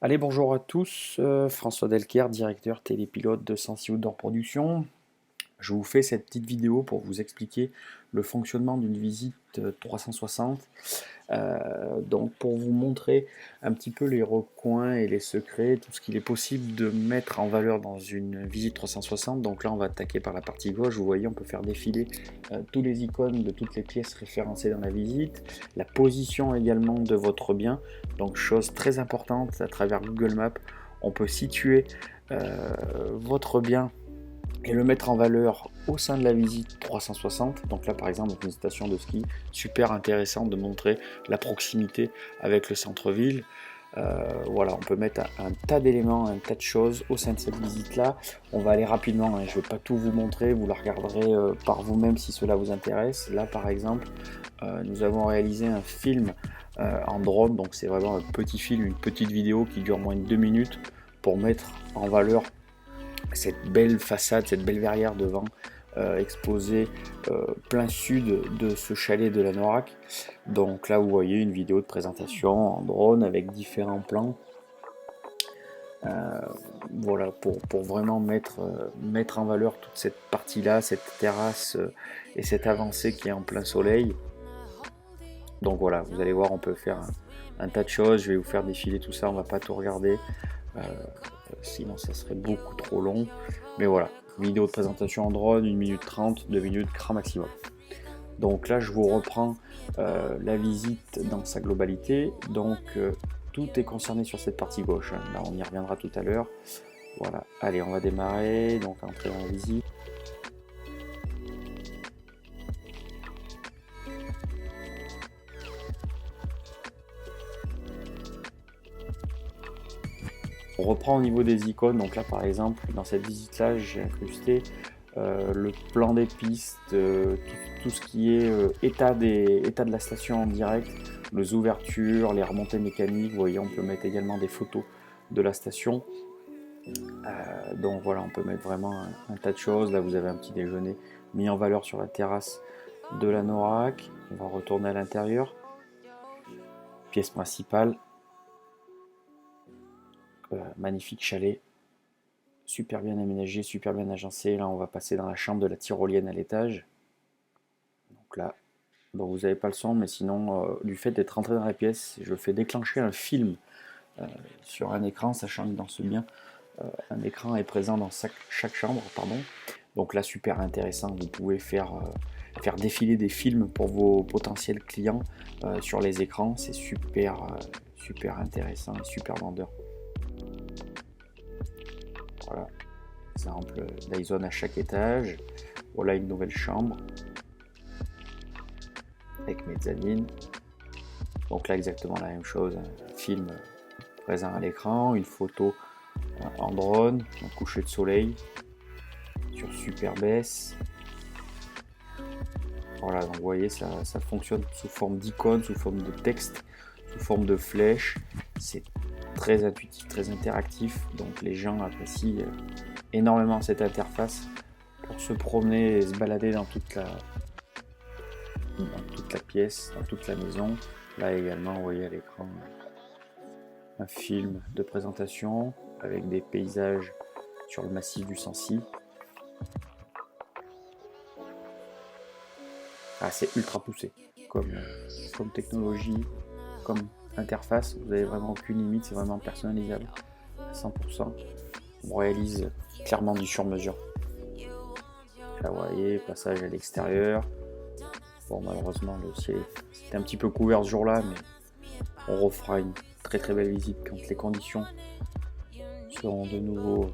Allez, bonjour à tous, François Delcaire, directeur télépilote de Sensi Outdoor Production. Je vous fais cette petite vidéo pour vous expliquer le fonctionnement d'une visite 360. Donc pour vous montrer un petit peu les recoins et les secrets, tout ce qu'il est possible de mettre en valeur dans une visite 360. Donc là on va attaquer par la partie gauche. Vous voyez, on peut faire défiler tous les icônes de toutes les pièces référencées dans la visite, la position également de votre bien. Donc chose très importante, à travers Google Maps, on peut situer votre bien et le mettre en valeur au sein de la visite 360. Donc là par exemple une station de ski, super intéressant de montrer la proximité avec le centre-ville. Voilà, on peut mettre un tas d'éléments, un tas de choses au sein de cette visite là. On va aller rapidement, hein. Je ne vais pas tout vous montrer, vous la regarderez par vous-même si cela vous intéresse. Là par exemple nous avons réalisé un film en drone, donc c'est vraiment un petit film, une petite vidéo qui dure moins de 2 minutes pour mettre en valeur cette belle façade, cette belle verrière devant exposée plein sud de ce chalet de la Norac. Donc là vous voyez une vidéo de présentation en drone avec différents plans. Voilà, pour vraiment mettre en valeur toute cette partie là, cette terrasse et cette avancée qui est en plein soleil. Donc voilà, vous allez voir, on peut faire un tas de choses. Je vais vous faire défiler tout ça, on va pas tout regarder. Euh, Sinon ça serait beaucoup trop long. Mais voilà, vidéo de présentation en drone, 1 minute 30, 2 minutes grand maximum. Donc là je vous reprends la visite dans sa globalité. Donc tout est concerné sur cette partie gauche, hein. Là on y reviendra tout à l'heure. Voilà, allez on va démarrer, donc entrer dans la visite. On reprend au niveau des icônes, donc là par exemple dans cette visite là j'ai incrusté le plan des pistes, tout ce qui est état de la station en direct, les ouvertures, les remontées mécaniques. Vous voyez, on peut mettre également des photos de la station. Donc voilà, on peut mettre vraiment un tas de choses. Là vous avez un petit déjeuner mis en valeur sur la terrasse de la Norac. On va retourner à l'intérieur. Pièce principale, magnifique chalet, super bien aménagé, super bien agencé. Là on va passer dans la chambre de la tyrolienne à l'étage. Donc là, bon, vous n'avez pas le son, mais sinon, du fait d'être rentré dans la pièce, je fais déclencher un film sur un écran, sachant que dans ce bien, un écran est présent dans chaque chambre. Pardon. Donc là, super intéressant, vous pouvez faire défiler des films pour vos potentiels clients sur les écrans. C'est super intéressant et super vendeur. Voilà, exemple, Dyson à chaque étage. Voilà une nouvelle chambre avec mezzanine. Donc là, exactement la même chose, un film présent à l'écran, une photo en drone, un coucher de soleil sur super baisse. Voilà, donc vous voyez, ça fonctionne sous forme d'icône, sous forme de texte, sous forme de flèche. C'est très intuitif, très interactif, donc les gens apprécient énormément cette interface pour se promener et se balader dans toute la pièce, dans toute la maison. Là également, vous voyez à l'écran un film de présentation avec des paysages sur le massif du Sancy. Ah, c'est ultra poussé comme technologie, comme interface. Vous n'avez vraiment aucune limite, c'est vraiment personnalisable à 100%. On réalise clairement du sur-mesure. Là, vous voyez, passage à l'extérieur. Bon, malheureusement, le ciel était un petit peu couvert ce jour-là, mais on refera une très belle visite quand les conditions seront de nouveau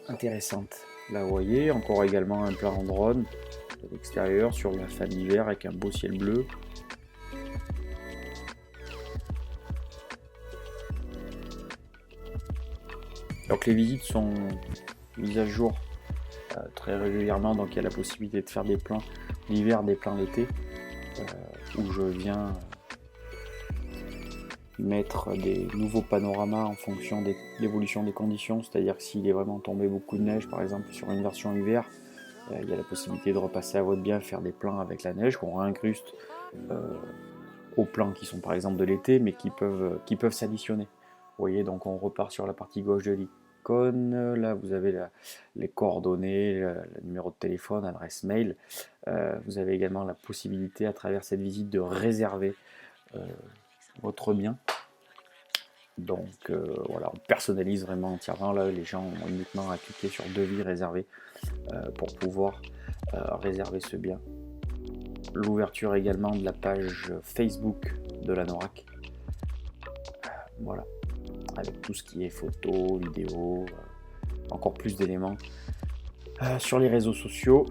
intéressantes. Là, vous voyez, encore également un plan en drone de l'extérieur sur la fin d'hiver avec un beau ciel bleu. Donc les visites sont mises à jour très régulièrement, donc il y a la possibilité de faire des plans l'hiver, des plans l'été, où je viens mettre des nouveaux panoramas en fonction de l'évolution des conditions, c'est-à-dire que s'il est vraiment tombé beaucoup de neige par exemple sur une version hiver, il y a la possibilité de repasser à votre bien, faire des plans avec la neige qu'on réincruste aux plans qui sont par exemple de l'été mais qui peuvent s'additionner. voyez, donc on repart sur la partie gauche de l'icône. Là, vous avez les coordonnées, le numéro de téléphone, adresse mail. Vous avez également la possibilité, à travers cette visite, de réserver votre bien. Donc voilà, on personnalise vraiment entièrement. Là, les gens ont uniquement à cliquer sur devis réservé pour pouvoir réserver ce bien. L'ouverture également de la page Facebook de la NORAC. Voilà, avec tout ce qui est photos, vidéos, encore plus d'éléments. Sur les réseaux sociaux,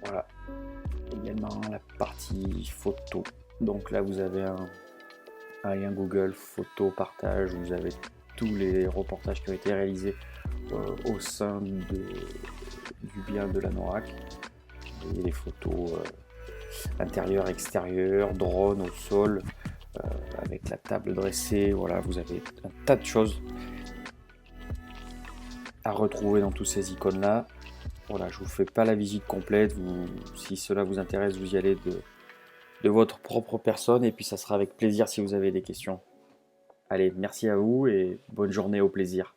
voilà, également la partie photo. Donc là, vous avez un lien Google, photo, partage, vous avez tous les reportages qui ont été réalisés au sein du bien de la NORAC. Vous voyez les photos intérieures, extérieures, drone au sol, avec la table dressée. Voilà, vous avez un tas de choses à retrouver dans toutes ces icônes là. Voilà, je vous fais pas la visite complète. Si cela vous intéresse, vous y allez de votre propre personne, et puis ça sera avec plaisir si vous avez des questions. Allez, merci à vous et bonne journée, au plaisir.